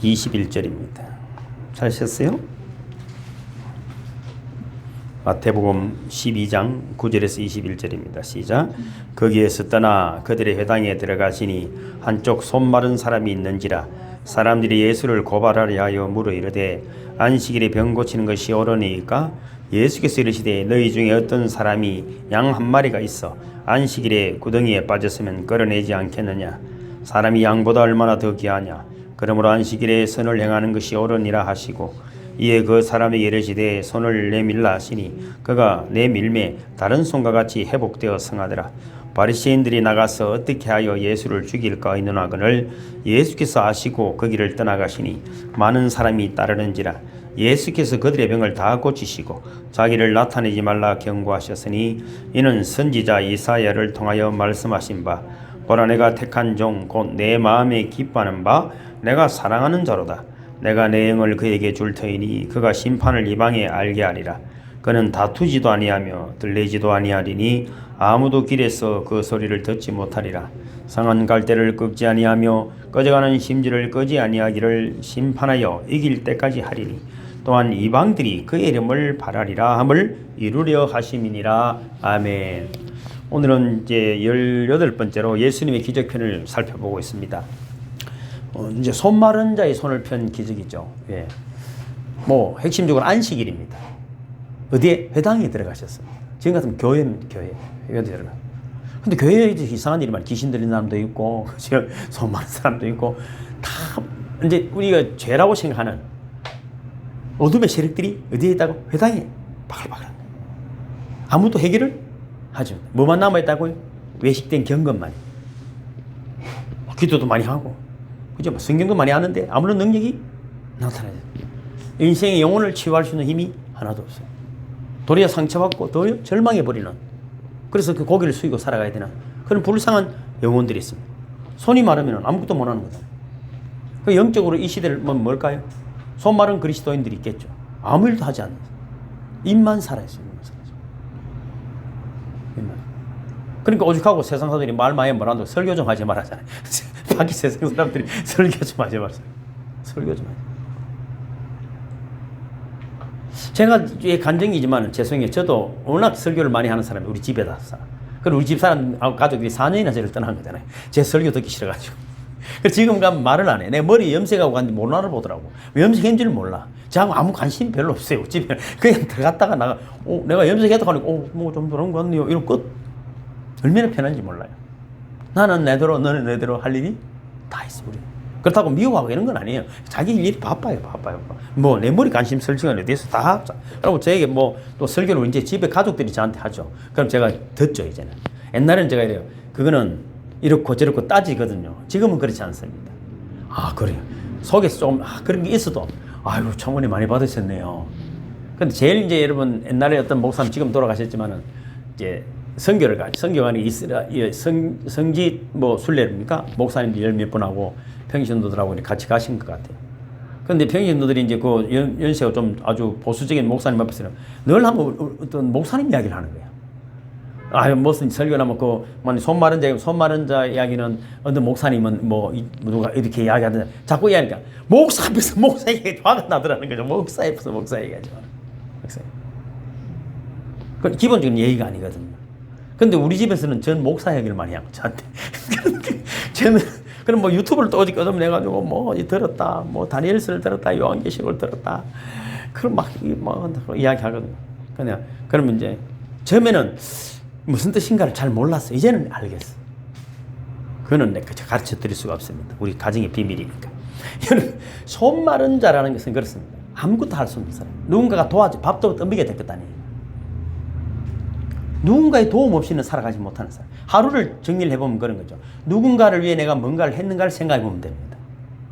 21절입니다. 찾으셨어요? 마태복음 12장 9절에서 21절입니다. 시작. 거기에서 떠나 그들의 회당에 들어가시니 한쪽 손 마른 사람이 있는지라 사람들이 예수를 고발하려 하여 물어 이르되 안식일에 병 고치는 것이 옳으니까? 예수께서 이르시되 너희 중에 어떤 사람이 양 한 마리가 있어 안식일에 구덩이에 빠졌으면 끌어내지 않겠느냐? 사람이 양보다 얼마나 더 귀하냐? 그러므로 안식일에 선을 행하는 것이 옳으니라 하시고 이에 그 사람에게 이르시되 손을 내밀라 하시니 그가 내밀매 다른 손과 같이 회복되어 성하더라. 바리새인들이 나가서 어떻게 하여 예수를 죽일까 의논하거늘 예수께서 아시고 그 길을 떠나가시니 많은 사람이 따르는지라. 예수께서 그들의 병을 다 고치시고 자기를 나타내지 말라 경고하셨으니 이는 선지자 이사야를 통하여 말씀하신 바 보라 내가 택한 종 곧 내 마음에 기뻐하는 바 내가 사랑하는 자로다. 내가 내 영을 그에게 줄 터이니 그가 심판을 이방에 알게 하리라. 그는 다투지도 아니하며 들리지도 아니하리니 아무도 길에서 그 소리를 듣지 못하리라. 상한 갈대를 꺾지 아니하며 꺼져가는 심지를 끄지 아니하기를 심판하여 이길 때까지 하리니 또한 이방들이 그의 이름을 바라리라 함을 이루려 하심이니라. 아멘. 오늘은 이제 18번째로 예수님의 기적편을 살펴보고 있습니다. 이제 손 마른 자의 손을 편 기적이죠. 예. 뭐 핵심적으로 안식일입니다. 어디에? 회당에 들어가셨습니다. 지금 같으면 교회에 들어가. 근데 교회에 이상한 일이 많아요. 귀신 들린 사람도 있고, 손 마른 사람도 있고, 다 이제 우리가 죄라고 생각하는 어둠의 세력들이 어디에 있다고? 회당에 바글바글. 아무도 해결을 하죠. 뭐만 남아있다고요? 외식된 경건만. 기도도 많이 하고. 그죠? 성경도 많이 아는데 아무런 능력이 나타나죠. 인생의 영혼을 치유할 수 있는 힘이 하나도 없어요. 도리어 상처받고 도리어 절망해버리는, 그래서 그 고기를 숙이고 살아가야 되는 그런 불쌍한 영혼들이 있습니다. 손이 마르면 아무것도 못하는 거잖아요. 그 영적으로 이 시대를 뭘까요? 손 마른 그리스도인들이 있겠죠. 아무 일도 하지 않는, 입만 살아있어요. 입만. 그러니까 오죽하고 세상 사람들이 말 많이 뭐라도 설교 좀 하지 말하잖아요. 밖에 세상 사람들이 설교 좀 하지 말아요. 설교 좀 하지. 제가 간증이지만 죄송해요. 저도 워낙 설교를 많이 하는 사람이 우리 집에다 살아. 그리고 우리 집 사람 가족들이 4년이나 저를 떠난 거잖아요. 제 설교 듣기 싫어가지고. 그래서 지금 가면 말을 안 해. 내 머리에 염색하고 갔는데 못 알아보더라고. 왜 염색한 줄 몰라. 저하고 아무 관심이 별로 없어요. 집에 그냥 들어갔다가 나가. 내가 염색했다고 하니까 뭐 좀 그런 거 같네요. 이런 끝. 얼마나 편한지 몰라요. 나는 내대로 너는 내대로 할 일이 다 있어. 우리. 그렇다고 미워하고 이런 건 아니에요. 자기 일이 바빠요. 뭐 내 머리 관심 쓸 시간이 어디서 다 하자. 그리고 저에게 뭐 또 설교를 이제 집에 가족들이 저한테 하죠. 그럼 제가 듣죠. 이제는. 옛날에는 제가 이래요. 그거는 이렇고 저렇고 따지거든요. 지금은 그렇지 않습니다. 아 그래요. 속에서 조금 그런 게 있어도 아이고 청원이 많이 받으셨네요. 근데 제일 이제 여러분 옛날에 어떤 목사님 지금 돌아가셨지만은 이제 선교를 가지. 선교관이 성지 뭐 순례입니까? 목사님들 열 몇 분 하고 평신도들하고 같이 가신 것 같아요. 그런데 평신도들이 이제 그 연세가 좀 아주 보수적인 목사님 앞에서는 늘 한번 어떤 목사님 이야기를 하는 거예요. 무슨 설교나면 손 마른 자 이야기는 어떤 목사님은 누가 이렇게 이야기하는데 자꾸 이야기하니까 목사 앞에서 목사 얘기 화가 나더라는 거죠. 목사 앞에서 목사 얘기하지 마. 그건 기본적인 예의가 아니거든요. 근데 우리 집에서는 전 목사 얘기를 많이 하고 저한테. 저는 그럼 뭐 유튜브를 또 어디 끄집내가지고 들었다, 다니엘서를 들었다, 요한계시록을 들었다. 그럼 막 이야기하거든요. 그러면 이제 처음에는 무슨 뜻인가를 잘 몰랐어요. 이제는 알겠어. 그거는 내가 가르쳐 드릴 수가 없습니다. 우리 가정의 비밀이니까. 여러분, 손 마른 자라는 것은 그렇습니다. 아무것도 할 수 없는 사람. 누군가가 밥도 떠먹여야 될 것 아니에요. 누군가의 도움 없이는 살아가지 못하는 사람. 하루를 정리를 해보면 그런 거죠. 누군가를 위해 내가 뭔가를 했는가를 생각해 보면 됩니다.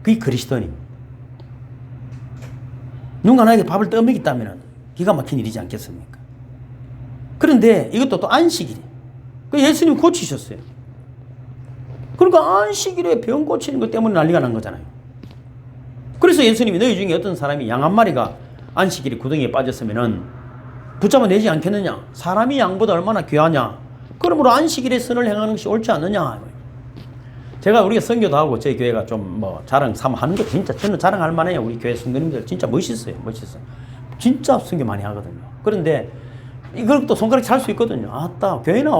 그게 그리스도인입니다. 누군가 나에게 밥을 떠먹였다면 기가 막힌 일이지 않겠습니까? 그런데 이것도 또 안식일이에요. 예수님 고치셨어요. 그러니까 안식일에 병 고치는 것 때문에 난리가 난 거잖아요. 그래서 예수님이 너희 중에 어떤 사람이 양 한 마리가 안식일에 구덩이에 빠졌으면은 붙잡아내지 않겠느냐? 사람이 양보다 얼마나 귀하냐? 그러므로 안식일에 선을 행하는 것이 옳지 않느냐? 제가 우리가 선교도 하고 저희 교회가 좀 뭐 자랑 삼하는 게 진짜 저는 자랑할 만해요. 우리 교회 성도님들 진짜 멋있어요. 멋있어요. 진짜 선교 많이 하거든요. 그런데 이걸 또 손가락 잘 수 있거든요. 아따 교회나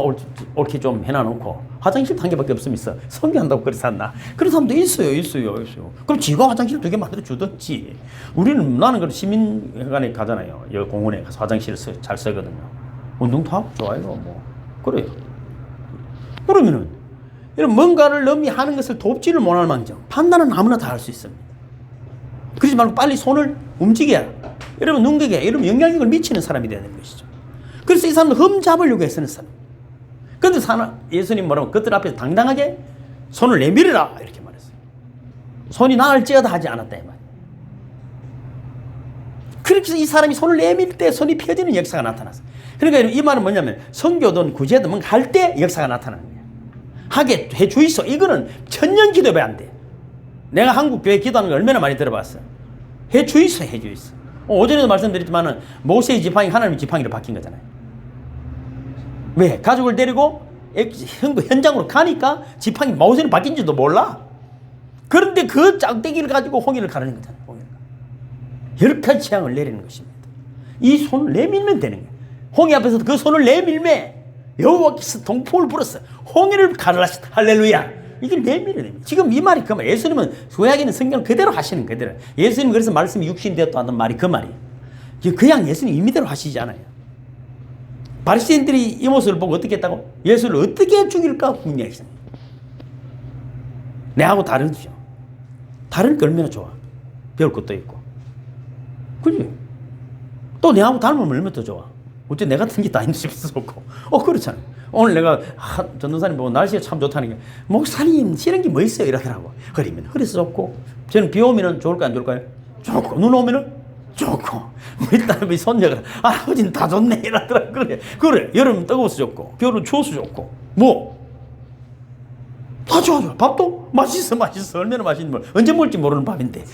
옳게 좀 해놔놓고 화장실 한 개밖에 없으면 있어. 선교한다고 그래서 샀나? 그런 사람도 있어요. 그럼 지가 화장실 2개 만들어 주든지. 나는 그 시민회관에 가잖아요. 여기 공원에 가서 화장실을 잘 쓰거든요. 운동도 하고 좋아요. 뭐 그래요. 그러면은 이런 뭔가를 남이 하는 것을 돕지를 못할 망정 판단은 아무나 다 할 수 있습니다. 그러지 말고 빨리 손을 움직여야 여러분 능력에 이런 영향력을 미치는 사람이 되는 것이죠. 그래서 이 사람은 흠 잡으려고 애쓰는 사람. 그런데 예수님 뭐라고 그들 앞에서 당당하게 손을 내밀으라 이렇게 말했어요. 손이 나을지어다 하지 않았다 이 말이에요. 그렇게 해서 이 사람이 손을 내밀 때 손이 펴지는 역사가 나타났어요. 그러니까 이 말은 뭐냐면 선교든 구제든 뭔가 할 때 역사가 나타나는 거예요. 하게 해 주이소. 이거는 천년 기도해 안 돼. 내가 한국 교회 기도하는 거 얼마나 많이 들어봤어요. 해 주이소. 오전에도 말씀드렸지만은 모세의 지팡이 하나님의 지팡이로 바뀐 거잖아요. 왜? 가족을 데리고 현장으로 가니까 지팡이 모세는 바뀐지도 몰라. 그런데 그 짝대기를 가지고 홍해를 가르는 거잖아요. 열칼 재앙을 내리는 것입니다. 이 손을 내밀면 되는 거예요. 홍해 앞에서 그 손을 내밀매 여호와께서 동풍을 불었어. 홍해를 가르라시다. 할렐루야. 이게 내밀어야 됩니다. 지금 이 말이 그 말. 예수님은 구약에는 성경 그대로 하시는 그대로. 예수님 그래서 말씀이 육신이 되었다 하는 말이 그 말이에요. 그냥 예수님 임의대로 하시지 않아요. 바리새인들이 이 모습을 보고 어떻게 했다고? 예수를 어떻게 죽일까 궁리하시는 거예요. 내하고 다르죠. 다른 게 얼마나 좋아. 배울 것도 있고. 그지? 또 내하고 닮으면 얼마나 더 좋아. 어째 내 같은 게 다 있는 수 없고. 그렇잖아요. 오늘 내가 전도사님 보고 날씨가 참 좋다는 게 목사님 싫은 게 뭐 있어요 이러더라고. 흐리면 흐려서 좋고 저는 비 오면 좋을까요 안 좋을까요? 좋고 눈 오면은 좋고 우리 딸이 손녀가 아버지는 다 좋네 이러더라고. 그래 여름 뜨거워서 좋고 겨울은 추워서 좋고 다 좋아. 밥도 맛있어. 얼마나 맛있는 걸 언제 먹을지 모르는 밥인데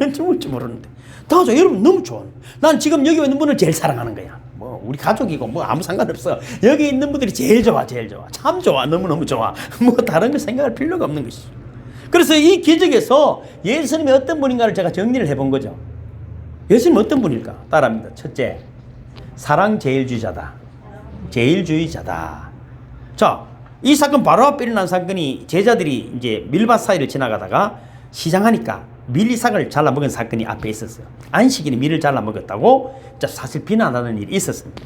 언제 먹을지 모르는데 다 좋아. 여러분 너무 좋아. 난 지금 여기 있는 분을 제일 사랑하는 거야. 뭐 우리 가족이고 뭐 아무 상관없어. 여기 있는 분들이 제일 좋아. 참 좋아. 너무너무 좋아. 뭐 다른 걸 생각할 필요가 없는 것이죠. 그래서 이 기적에서 예수님이 어떤 분인가를 제가 정리를 해본 거죠. 예수님 어떤 분일까? 따라합니다. 첫째, 사랑 제일주의자다. 자, 이 사건 바로 앞에 일어난 사건이 제자들이 이제 밀밭 사이를 지나가다가 시장하니까 밀리삭을 잘라먹은 사건이 앞에 있었어요. 안식일에 밀을 잘라먹었다고 사실 비난하는 일이 있었습니다.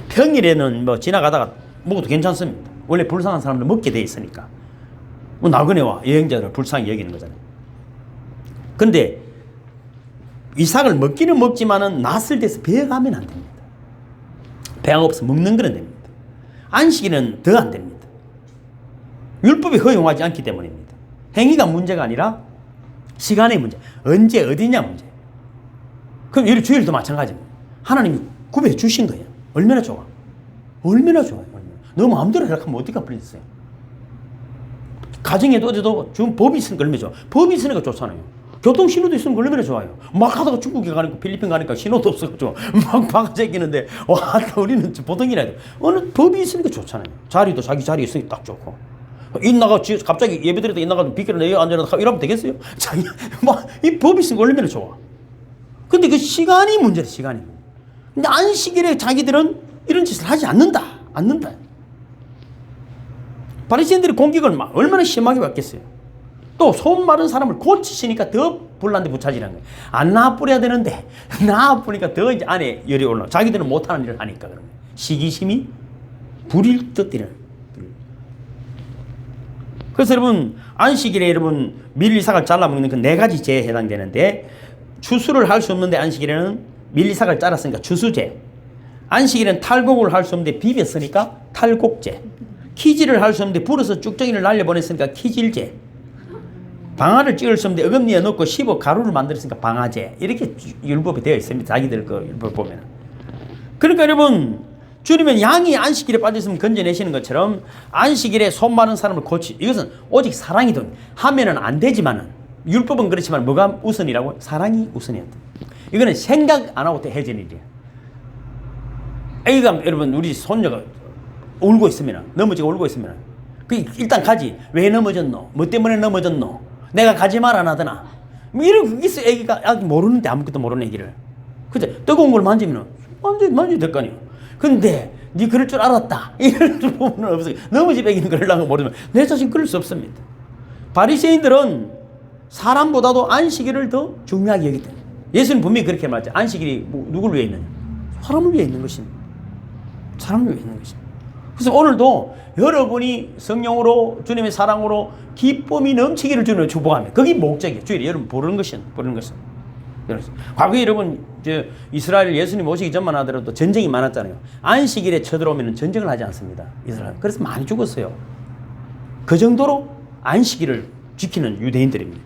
평일에는 뭐 지나가다가 먹어도 괜찮습니다. 원래 불쌍한 사람들 먹게 돼 있으니까. 뭐 나그네와 여행자를 불쌍히 여기는 거잖아요. 근데 이 삭을 먹기는 먹지만은 낯을 대서 배가 가면 안 됩니다. 배가 없어 먹는 거는 됩니다. 안식일은 더 안 됩니다. 율법이 허용하지 않기 때문입니다. 행위가 문제가 아니라 시간의 문제, 언제 어디냐 문제. 그럼 예를 주일도 마찬가지입니다. 하나님이 구별해 주신 거예요. 얼마나 좋아요. 너 마음대로 하면 어디가 불렸어요. 가정에도 어제도 지금 법이 있으니까 얼마나 좋아. 법이 있으니까 좋잖아요. 교통신호도 있으면 얼마나 좋아요. 막 하다가 중국에 가니까 필리핀 가니까 신호도 없어가지고 막 박아제끼는데 와 우리는 보통이 아니라 어느 법이 있으니까 좋잖아요. 자리도 자기 자리에 있으니까 딱 좋고. 인나가 갑자기 예배드리다 인나가 비켜라 내 앉아라 이러면 되겠어요? 자기 이 법이 있으니까 얼마나 좋아. 근데 그 시간이 문제다. 시간이. 근데 안식일에 자기들은 이런 짓을 하지 않는다. 바리새인들이 공격을 얼마나 심하게 받겠어요. 또 손 마른 사람을 고치시니까 더 불난데 부차지라는 거예요. 안 나아뿌려야 되는데 나아뿌니까 더 이제 안에 열이 올라. 자기들은 못하는 일을 하니까 그런 거예요. 시기심이 불일 듯이는. 그래서 여러분 안식일에 여러분 밀리삭을 잘라먹는 그 4가지 죄에 해당되는데 추수를 할 수 없는데 안식일에는 밀리삭을 잘랐으니까 추수죄. 안식일에는 탈곡을 할 수 없는데 비볐으니까 탈곡죄. 키질을 할 수 없는데 불어서 쭉정이를 날려보냈으니까 키질죄. 방아를 찍을 수 없는데 어금니에 넣고 씹어 가루를 만들었으니까 방아죄. 이렇게 율법이 되어 있습니다. 자기들 그 율법 보면. 그러니까 여러분 주님은 양이 안식일에 빠져있으면 건져내시는 것처럼 안식일에 손 마른 사람을 이것은 오직 사랑이든 하면은 안 되지만은 율법은 그렇지만 뭐가 우선이라고? 사랑이 우선이었다. 이거는 생각 안 하고 해진 일이야. 애가 여러분 우리 손녀가 울고 있으면 넘어지고 울고 있으면 일단 가지. 왜 넘어졌노? 뭐 때문에 넘어졌노? 내가 가지 말 안 하더나. 뭐 이런 게 있어. 애기가 아직 모르는데, 아무것도 모르는 애기를. 그죠? 뜨거운 걸 만지면 만져도 될 거 아니에요. 근데 네 그럴 줄 알았다. 이런 부분은 없어요. 너무 집 애기는 그러려고 모르면 내 자신 그럴 수 없습니다. 바리새인들은 사람보다도 안식일을 더 중요하게 여기 때문에. 예수는 분명히 그렇게 말했죠. 안식일이 누구를 위해 있느냐? 사람을 위해 있는 것입니다. 사람을 위해 있는 것입니다. 그래서 오늘도 여러분이 성령으로 주님의 사랑으로 기쁨이 넘치기를 주님을 축복합니다. 그게 목적이에요. 주일에 여러분 부르는 것입니다. 부르는 것입니다. 과거에 여러분 이스라엘 예수님 오시기 전만 하더라도 전쟁이 많았잖아요. 안식일에 쳐들어오면 전쟁을 하지 않습니다. 이스라엘. 그래서 많이 죽었어요. 그 정도로 안식일을 지키는 유대인들입니다.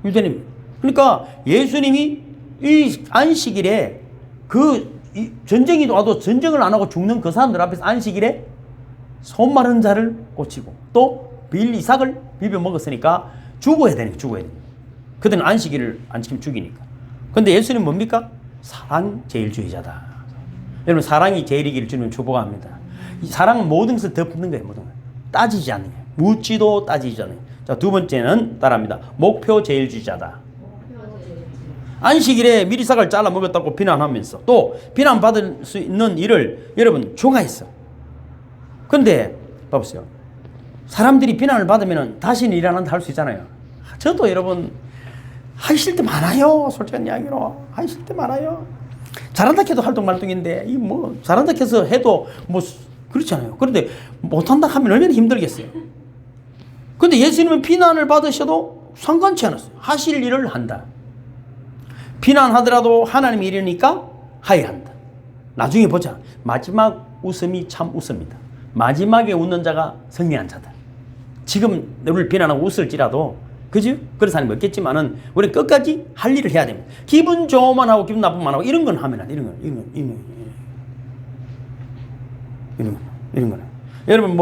유대인입니다. 그러니까 예수님이 이 안식일에 전쟁이 와도 전쟁을 안 하고 죽는 그 사람들 앞에서 안식일에 손 마른 자를 고치고 또 이삭을 비벼 먹었으니까 죽어야 되니까 죽어야 됩니다. 그들은 안식일을 안 지키면 죽이니까. 근데 예수님은 뭡니까? 사랑 제일주의자다. 여러분 사랑이 제일이기를 주님은 축복합니다. 사랑은 모든 것을 덮는 거예요. 모든 걸. 따지지 않는 거예요. 묻지도 따지지 않는 거예요. 자, 두 번째는 따라합니다. 목표 제일주의자다. 안식일에 미리삭을 잘라 먹었다고 비난하면서 또 비난받을 수 있는 일을 여러분 중화했어. 근데 봐보세요. 사람들이 비난을 받으면 다시는 일 안 한다 할 수 있잖아요. 저도 여러분 하실 때 많아요. 솔직한 이야기로 하실 때 많아요. 잘한다 해도 활동말동인데 이 뭐 잘한다 해서 해도 뭐 그렇잖아요. 그런데 못한다 하면 얼마나 힘들겠어요. 근데 예수님은 비난을 받으셔도 상관치 않았어요. 하실 일을 한다. 비난하더라도 하나님이 이러니까 하야 한다. 나중에 보자. 마지막 웃음이 참 웃음이다. 마지막에 웃는 자가 승리한 자다. 지금 우리를 비난하고 웃을지라도 그죠? 그런 사람이 없겠지만은 우리는 끝까지 할 일을 해야 됩니다. 기분 좋으면 하고 기분 나쁘면 하고 이런 건 하면 안 돼. 이런 거는. 여러분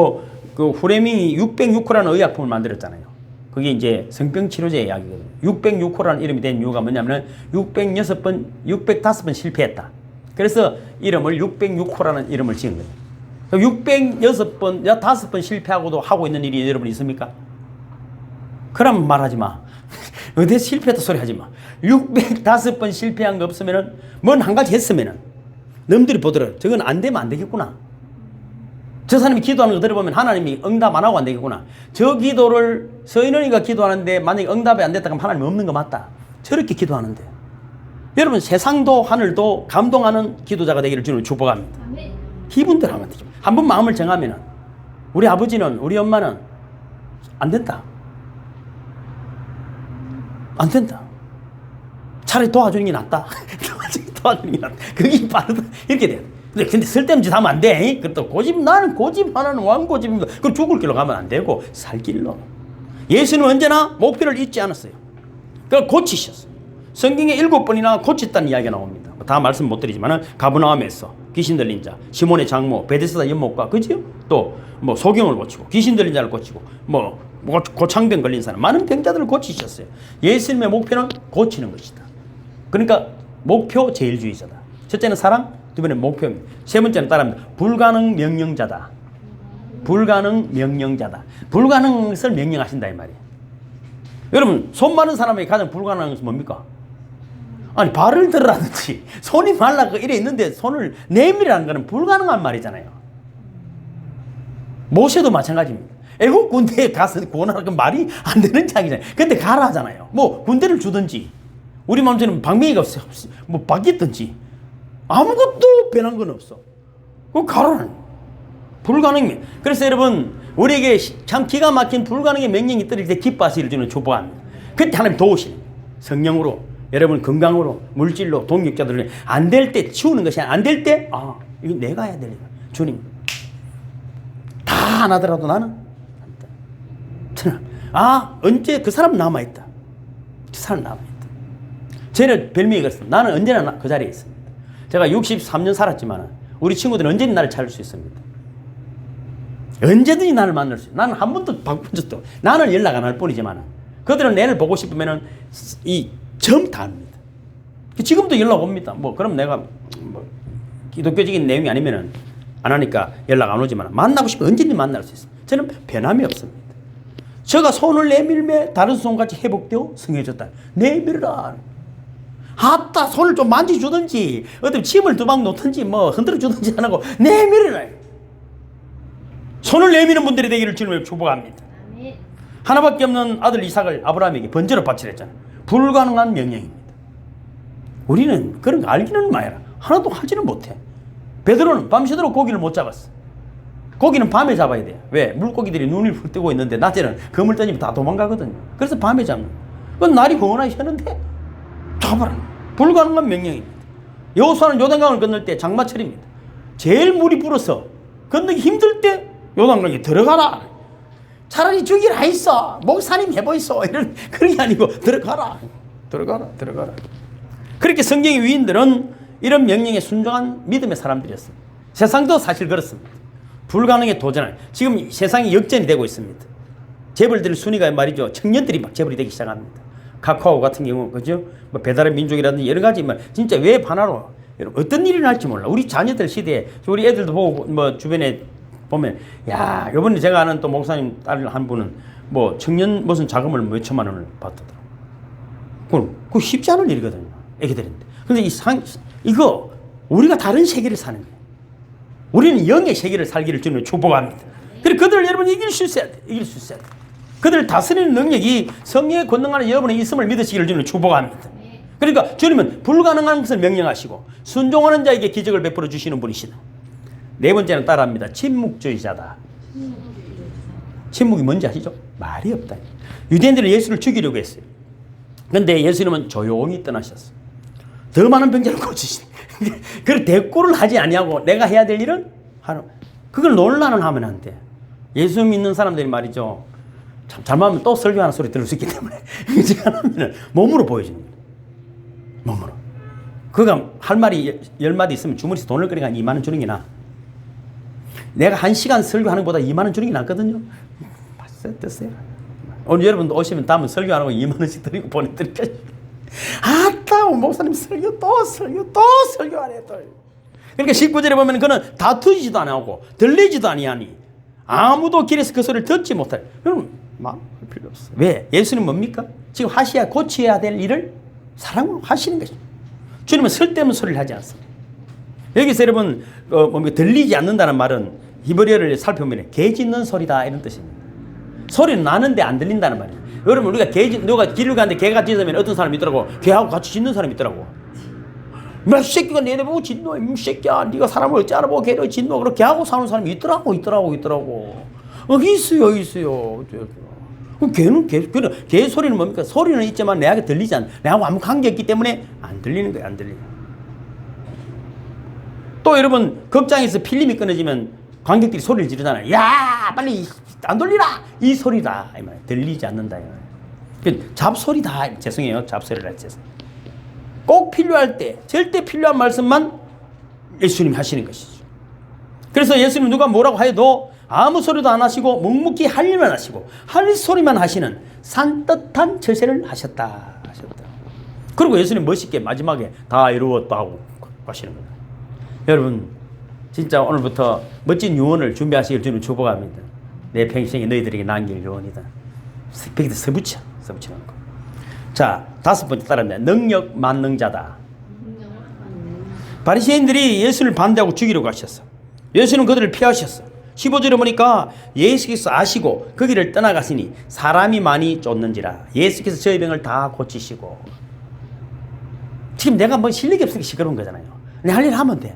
그 후레밍이 606호라는 의약품을 만들었잖아요. 그게 이제 성병치료제 약이거든요. 606호라는 이름이 된 이유가 뭐냐면 605번 실패했다. 그래서 이름을 606호라는 이름을 지은 거예요. 606번, 5번 실패하고도 하고 있는 일이 여러분 있습니까? 그럼 말하지 마. 어디 실패했다 소리 하지 마. 605번 실패한 거 없으면은, 뭔 한 가지 했으면은, 남들이 보더라도 저건 안 되면 안 되겠구나. 저 사람이 기도하는 거 들어보면 하나님이 응답 안 하고 안 되겠구나. 저 기도를 서인원이가 기도하는데 만약에 응답이 안 됐다 그러면 하나님 없는 거 맞다. 저렇게 기도하는데. 여러분 세상도 하늘도 감동하는 기도자가 되기를 주님을 축복합니다. 기분대로 하면 되죠. 한번 마음을 정하면은 우리 아버지는 우리 엄마는 안 된다. 안 된다. 차라리 도와주는 게 낫다. 도와주는 게 낫다. 그게 빠르다. 이렇게 돼요. 근데 쓸데없는 짓 하면 안 돼. 또 나는 고집 하나는 왕고집입니다. 그럼 죽을 길로 가면 안 되고 살 길로. 예수는 언제나 목표를 잊지 않았어요. 그걸 고치셨어요. 성경에 7번이나 고쳤다는 이야기가 나옵니다. 다 말씀 못 드리지만은 가브나움에서 귀신 들린 자, 시몬의 장모, 베데스다 연못가, 그지요? 또 뭐 소경을 고치고 귀신 들린 자를 고치고 뭐 고창병 걸린 사람 많은 병자들을 고치셨어요. 예수님의 목표는 고치는 것이다. 그러니까 목표 제일주의자다. 첫째는 사랑, 두 번째는 목표입니다. 세 번째는 따라합니다. 불가능 명령자다. 불가능 명령자다. 불가능한 것을 명령하신다 이 말이에요. 여러분 손 마른 사람에게 가장 불가능한 것은 뭡니까? 아니 발을 들으라든지 손이 말라고 이래 있는데 손을 내밀라는 것은 불가능한 말이잖아요. 모세도 마찬가지입니다. 애국 군대에 가서 구원하는 건 말이 안 되는 이야기잖아요. 근데 가라 하잖아요. 뭐 군대를 주든지 우리 마음처럼 방맹이가 없어 뭐 바뀌었든지 아무것도 변한 건 없어. 그거 가라는 불가능해. 그래서 여러분 우리에게 참 기가 막힌 불가능의 명령이 떨어질 때 기뻐하시기를 주는 축복합니다. 그때 하나님 도우시는 성령으로 여러분 건강으로 물질로 동역자들을 안 될 때 치우는 것이 아니라 안 될 때 이거 내가 해야 될 일. 주님 다 안 하더라도 나는 언제 그 사람 남아있다. 그 사람 남아있다. 저는 별명이 그렇습니다. 나는 언제나 그 자리에 있습니다. 제가 63년 살았지만 우리 친구들은 언제든지 나를 찾을 수 있습니다. 언제든지 나를 만날 수 있어요. 나는 한 번도 바꾼 적도 없고 나는 연락 안 할 뿐이지만 그들은 내를 보고 싶으면 이 점 다 합니다. 지금도 연락 옵니다. 뭐 그럼 내가 기독교적인 내용이 아니면은 안 하니까 연락 안 오지만 만나고 싶으면 언제든지 만날 수 있어요. 저는 변함이 없습니다. 저가 손을 내밀매 다른 손같이 회복되어 성해졌다. 내밀어라. 아따 손을 좀 만져주든지 어떤 침을 두 방 놓든지 뭐 흔들어주든지 안 하고 내밀어라. 손을 내미는 분들이 되기를 주님을 축복합니다. 하나밖에 없는 아들 이삭을 아브라함에게 번제로 바치랬잖아요. 불가능한 명령입니다. 우리는 그런 거 알기는 마야라. 하나도 하지는 못해. 베드로는 밤새도록 고기를 못 잡았어. 고기는 밤에 잡아야 돼요. 왜? 물고기들이 눈을 훌 뜨고 있는데 낮에는 그물 던지면 다 도망가거든요. 그래서 밤에 잡는 거예요. 그건 날이 공헌하기 싫은데 잡아라. 불가능한 명령입니다. 여호수아는 요단강을 건널 때 장마철입니다. 제일 물이 불어서 건너기 힘들 때 요단강에 들어가라. 차라리 죽이라 있어. 목사님 해보이소. 이런 그런 게 아니고 들어가라. 그렇게 성경의 위인들은 이런 명령에 순종한 믿음의 사람들이었습니다. 세상도 사실 그렇습니다. 불가능에 도전할. 지금 세상이 역전이 되고 있습니다. 재벌들 순위가 말이죠. 청년들이 막 재벌이 되기 시작합니다. 카카오 같은 경우, 그죠? 뭐 배달의 민족이라든지 여러 가지, 진짜 웹 하나로 어떤 일이 날지 몰라. 우리 자녀들 시대에, 우리 애들도 보고, 뭐 주변에 보면, 야, 요번에 제가 아는 또 목사님 딸 한 분은 뭐 청년 무슨 자금을 몇 천만 원을 받더라고. 그거 쉽지 않은 일이거든요. 애기들인데. 근데 이거 우리가 다른 세계를 사는 거예요. 우리는 영의 세계를 살기를 주는 축복합니다. 그리고 그들을 여러분 이길 수 있어야 돼. 그들을 다스리는 능력이 성령의 권능 안에 여러분의 있음을 믿으시기를 주는 축복합니다. 그러니까 주님은 불가능한 것을 명령하시고 순종하는 자에게 기적을 베풀어 주시는 분이시다. 네 번째는 따라합니다. 침묵주의자다. 침묵이 뭔지 아시죠? 말이 없다. 유대인들은 예수를 죽이려고 했어요. 그런데 예수님은 조용히 떠나셨어요. 더 많은 병자를 고치시네. 그걸 대꾸를 하지 아니하고 내가 해야 될 일은 하는. 그걸 논란은 하면 안 돼. 예수 믿는 사람들이 말이죠. 참 잘못하면 또 설교하는 소리 들을 수 있기 때문에 제가 하면 몸으로 보여주는 거예요. 몸으로. 그가 할 말이 10마디 있으면 주머니에서 돈을 꺼내가 2만 원 주는 게 나아. 내가 1시간 설교하는 것보다 2만 원 주는 게 낫거든요. 봤어요? 됐어요? 오늘 여러분도 오시면 다음은 설교하는 거 2만 원씩 드리고 보내드릴게요. 아따 목사님 설교 또 설교하네 또. 그러니까 19절에 보면 그는 다투지도 안 하고 들리지도 아니하니 아무도 길에서 그 소리를 듣지 못할. 그럼 마음할 필요 없어요. 왜? 예수님 뭡니까? 지금 고쳐야 될 일을 사랑으로 하시는 것입니다. 주님은 쓸데없는 소리를 하지 않습니다. 여기서 여러분 들리지 않는다는 말은 히브리어를 살펴보면 개 짖는 소리다 이런 뜻입니다. 소리는 나는데 안 들린다는 말이에요. 여러분 우리가 누가 길을 가는데 개가 짖으면 어떤 사람이 있더라고. 개하고 같이 짖는 사람이 있더라고. 몇 새끼가 내내 보고 짖노 이 새끼야 네가 사람을 어찌 알아보고 개를 짖노. 그렇게 개하고 사는 사람이 있더라고. 있어요. 개 소리는 뭡니까? 소리는 있지만 내한테 들리지 않아. 내하고 아무 관계없기 때문에 안 들리는 거예요. 안 들리는 거예요. 또 여러분 극장에서 필름이 끊어지면 관객들이 소리를 지르잖아요. 야 빨리 안 돌리라 이 소리다. 이 말 들리지 않는다. 잡소리다. 죄송해요. 잡소리라 죄송. 꼭 필요할 때 절대 필요한 말씀만 예수님이 하시는 것이죠. 그래서 예수님 누가 뭐라고 해도 아무 소리도 안 하시고 묵묵히 할 일만 하시고 할 소리만 하시는 산뜻한 처세를 하셨다. 그리고 예수님 멋있게 마지막에 다 이루었다 하고 가시는 거예요. 여러분 진짜 오늘부터 멋진 유언을 준비하시길 주님 축복합니다. 내 평생에 너희들에게 남길 유언이다. 벽에다 써붙이는 거. 자, 다섯 번째 따라합니다. 능력 만능자다. 바리새인들이 예수를 반대하고 죽이려고 하셨어. 예수는 그들을 피하셨어. 15절에 보니까 예수께서 아시고 그 길을 떠나가시니 사람이 많이 쫓는지라 예수께서 저희 병을 다 고치시고. 지금 내가 뭐 실력이 없으니까 시끄러운 거잖아요. 내 할 일 하면 돼.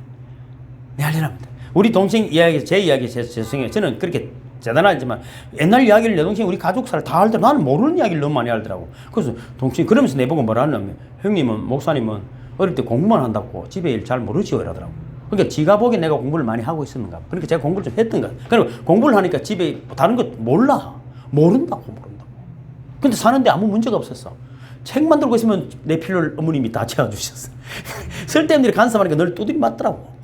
우리 동생 이야기, 제 이야기 죄송해요. 저는 그렇게 대단하지만 옛날 이야기를 내 동생이 우리 가족사를 다 알더라고. 나는 모르는 이야기를 너무 많이 알더라고. 그래서 동생이 그러면서 내보고 뭐라 하냐면 형님은 목사님은 어릴 때 공부만 한다고 집에 일 잘 모르지요 이러더라고. 그러니까 지가 보기엔 내가 공부를 많이 하고 있었는가. 그러니까 제가 공부를 좀 했던가. 그리고 공부를 하니까 집에 다른 것 모른다고. 근데 사는데 아무 문제가 없었어. 책만 들고 있으면 내 필요를 어머님이 다 채워주셨어. 쓸데없는 일에 간섭하니까 늘 두드리 맞더라고.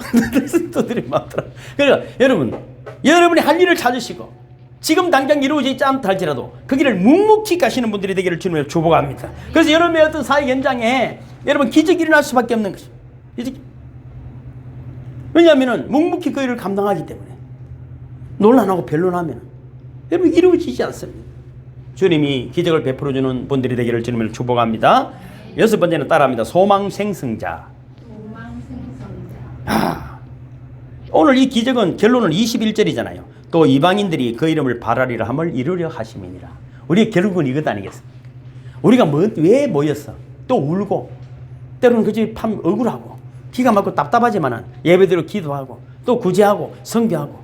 그러니까 여러분이 할 일을 찾으시고 지금 당장 이루어지지 있지 않다 할지라도 그 길을 묵묵히 가시는 분들이 되기를 주님을 축복합니다. 그래서 여러분의 어떤 사회 현장에 여러분 기적이 일어날 수밖에 없는 것입니다. 왜냐하면 묵묵히 그 일을 감당하기 때문에 논란하고 변론하면 여러분 이루어지지 않습니다. 주님이 기적을 베풀어주는 분들이 되기를 주님을 축복합니다. 여섯 번째는 따라합니다. 소망생성자. 오늘 이 기적은 결론은 21절이잖아요. 또 이방인들이 그 이름을 바라리라 함을 이루려 하심이니라. 우리의 결국은 이것 아니겠습니까? 우리가 왜 모였어? 또 울고 때로는 그저 참 억울하고 기가 막히고 답답하지만 예배대로 기도하고 또 구제하고 성교하고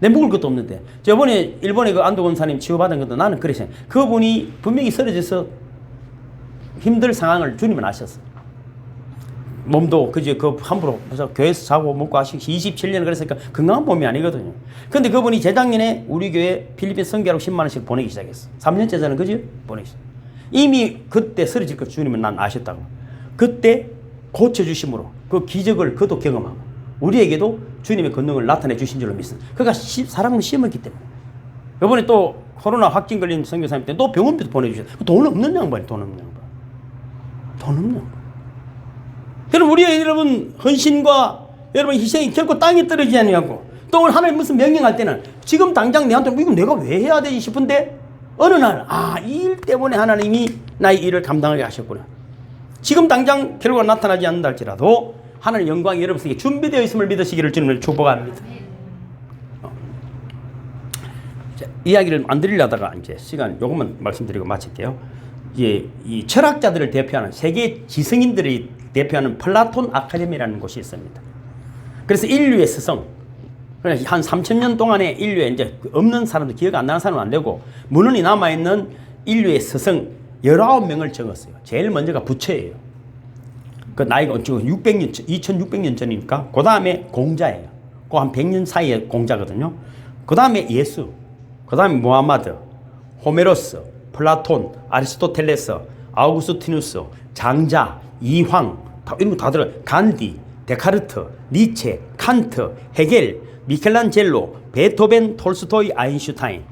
내 먹을 것도 없는데 저번에 일본에 그 안도 권사님 치유받은 것도 나는 그랬어요. 그분이 분명히 쓰러져서 힘들 상황을 주님은 아셨어. 몸도 그저 그 함부로 그래서 교회에서 자고 먹고 하시고 27년 그랬으니까 건강한 몸이 아니거든요. 근데 그분이 재작년에 우리 교회 필리핀 선교하러 10만 원씩 보내기 시작했어. 3년째 전에 그지? 보내기 시작. 이미 그때 쓰러질 것 주님은 난 아셨다고. 그때 고쳐주심으로 그 기적을 그도 경험하고 우리에게도 주님의 권능을 나타내 주신 줄로 믿습니다. 그러니까 사람을 심었기 때문에. 이번에 또 코로나 확진 걸린 선교사님 때문에 또 병원비도 보내주셨어요. 돈 없는 양반이 돈 없는 양반. 돈 없는 양반. 여러분 우리의 여러분 헌신과 여러분 희생이 결코 땅에 떨어지지 않냐고. 또 오늘 하나님 무슨 명령할 때는 지금 당장 내한테 이거 내가 왜 해야 되지 싶은데 어느 날 이 일 때문에 하나님이 나의 일을 감당하게 하셨구나. 지금 당장 결과가 나타나지 않는다 할지라도 하나님 영광이 여러분에게 준비되어 있음을 믿으시기를 주님을 축복합니다. 이야기를 안 드리려다가 이제 시간 요것만 말씀드리고 마칠게요. 이 철학자들을 대표하는 세계 지성인들이 대표하는 플라톤 아카데미라는 곳이 있습니다. 그래서 인류의 스승, 그러니까 한 3,000년 동안에 인류에 이제 없는 사람도 기억 안 나는 사람은 안 되고 문헌이 남아있는 인류의 스승 19명을 적었어요. 제일 먼저가 부처예요. 그 나이가 600년, 2600년 전이니까 그 다음에 공자예요. 그 한 100년 사이에 공자거든요. 그 다음에 예수, 그 다음에 무하마드, 호메로스, 플라톤, 아리스토텔레스, 아우구스티누스, 장자, 이황, 이런 거 다 들어요. 간디, 데카르트, 니체, 칸트, 헤겔, 미켈란젤로, 베토벤, 톨스토이, 아인슈타인.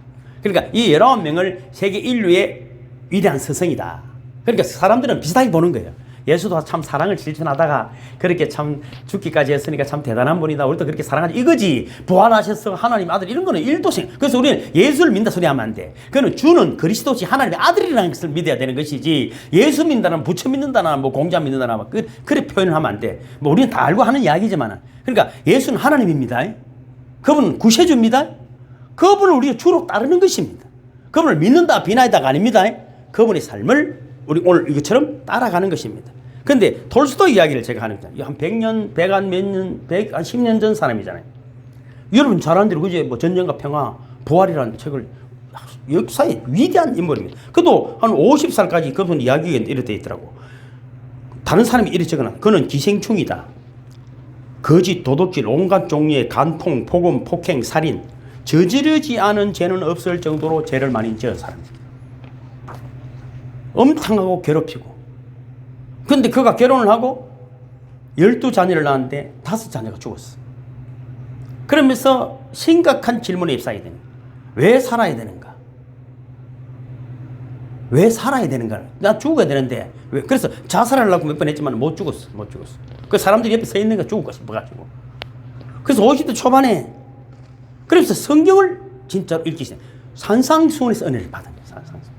그러니까 이 19명을 세계 인류의 위대한 스승이다. 그러니까 사람들은 비슷하게 보는 거예요. 예수도 참 사랑을 실천하다가 그렇게 참 죽기까지 했으니까 참 대단한 분이다. 우리도 그렇게 사랑하지. 이거지. 부활하셨어. 하나님 아들. 이런 거는 일도생. 그래서 우리는 예수를 믿는다 소리 하면 안 돼. 그거는 주는 그리스도시 하나님의 아들이라는 것을 믿어야 되는 것이지. 예수 믿는다나 부처 믿는다나 뭐 공자 믿는다나 그래 표현을 하면 안 돼. 뭐 우리는 다 알고 하는 이야기지만. 그러니까 예수는 하나님입니다. 그분은 구세주입니다. 그분을 우리가 주로 따르는 것입니다. 그분을 믿는다 비나이다가 아닙니다. 그분의 삶을 우리 오늘 이것처럼 따라가는 것입니다. 근데 톨스토이 이야기를 제가 하는 거잖아요. 한 100년, 10년 전 사람이잖아요. 여러분 잘 아는 대로 그제 뭐 전쟁과 평화, 부활이라는 책을 역사의 위대한 인물입니다. 그도 한 50살까지 그분 이야기가 이렇게 돼 있더라고. 다른 사람이 이렇게 적어놔. 그는 기생충이다. 거짓, 도둑질, 온갖 종류의 간통, 폭음, 폭행, 살인, 저지르지 않은 죄는 없을 정도로 죄를 많이 지은 사람입니다. 엄탕하고 괴롭히고. 근데 그가 결혼을 하고 12자녀를 낳았는데 5자녀가 죽었어. 그러면서 심각한 질문에 휩싸이게 되는 거야. 왜 살아야 되는가? 왜 살아야 되는가? 나 죽어야 되는데 왜? 그래서 자살하려고 몇 번 했지만 못 죽었어. 그 사람들이 옆에 서 있는 거 죽을 것이 뭐가지고. 그래서 50대 초반에 그래서 성경을 진짜로 읽기 시작해. 산상수훈에서 은혜를 받은 거예요. 산상수훈.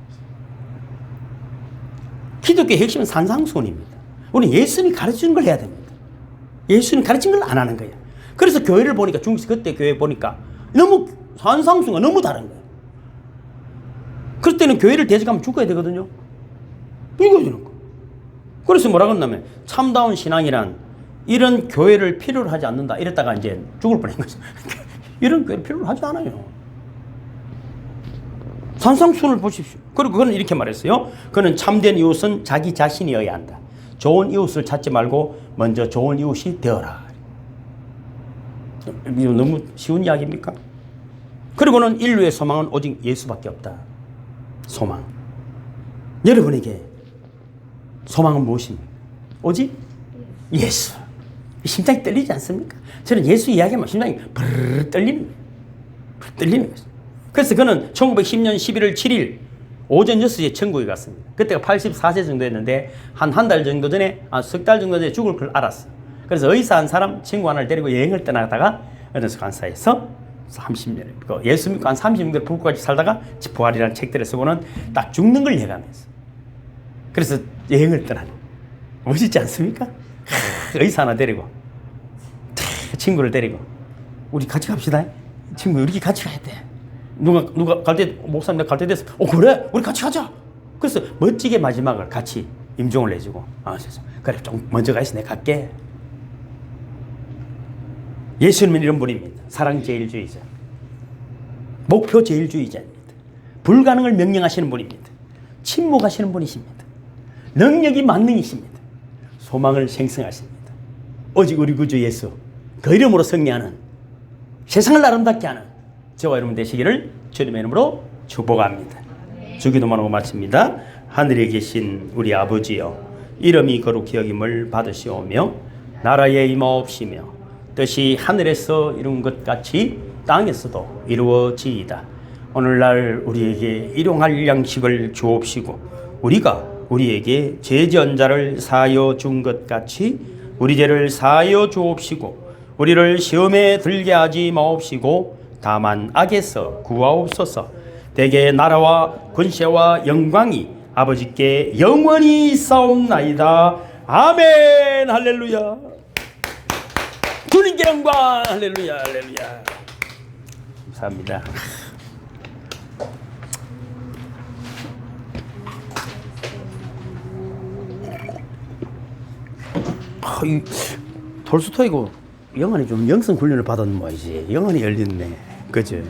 기독교의 핵심은 산상수훈입니다. 우리는 예수님이 가르치는 걸 해야 됩니다. 예수님이 가르친 걸 안 하는 거예요. 그래서 교회를 보니까 중국에서 그때 교회 보니까 너무 산상수훈과 너무 다른 거예요. 그럴 때는 교회를 대적하면 죽어야 되거든요. 이거지는 거. 그래서 뭐라 그러냐면 참다운 신앙이란 이런 교회를 필요로 하지 않는다. 이랬다가 이제 죽을 뻔한 거죠. 이런 교회를 필요로 하지 않아요. 산상수훈을 보십시오. 그리고 그는 이렇게 말했어요. 그는 참된 이웃은 자기 자신이어야 한다. 좋은 이웃을 찾지 말고 먼저 좋은 이웃이 되어라. 이거 너무 쉬운 이야기입니까? 그리고는 인류의 소망은 오직 예수밖에 없다. 소망. 여러분에게 소망은 무엇입니까? 오직 예수. 심장이 떨리지 않습니까? 저는 예수 이야기하면 심장이 브르르 떨리는 거예요. 떨리는 거예요. 그래서 그는 1910년 11월 7일 오전 6시에 천국에 갔습니다. 그때가 84세 정도 했는데 한 달 정도 전에, 석 달 정도 전에 죽을 걸 알았어. 그래서 의사 한 사람, 친구 하나를 데리고 여행을 떠나다가 어느 관사에서 30년. 그 예수 믿고 한 30년 불구까지 살다가 부활이라는 책들을 쓰고는 딱 죽는 걸 예감했어. 그래서 여행을 떠나는. 멋있지 않습니까? 의사 하나 데리고 친구를 데리고 우리 같이 갑시다. 친구 우리 같이 가야 돼. 누가 갈 때 목사님 갈 때 됐어. 그래 우리 같이 가자. 그래서 멋지게 마지막을 같이 임종을 내주고 그래 좀 먼저 가 있어 내가 갈게. 예수님은 이런 분입니다. 사랑 제일주의자, 목표 제일주의자입니다. 불가능을 명령하시는 분입니다. 침묵하시는 분이십니다. 능력이 만능이십니다. 소망을 생성하십니다. 오직 우리 구주 예수 그 이름으로 승리하는 세상을 아름답게 하는 저와 여러분 되시기를 주님의 이름으로 축복합니다. 주기도만 하고 마칩니다. 하늘에 계신 우리 아버지여, 이름이 거룩히 여김을 받으시오며 나라의 임하옵시며 뜻이 하늘에서 이룬 것 같이 땅에서도 이루어지이다. 오늘날 우리에게 일용할 양식을 주옵시고 우리가 우리에게 죄지은 자를 사하여 준 것 같이 우리 죄를 사하여 주옵시고 우리를 시험에 들게 하지 마옵시고 다만 악에서 구하옵소서. 대개 나라와 권세와 영광이 아버지께 영원히 있사옵나이다. 아멘. 할렐루야. 주님께 영광. 할렐루야. 할렐루야. 감사합니다. 이 톨스토이고 영안이 좀 영성 훈련을 받았는 모양이지. 영안이 열렸네. 그죠?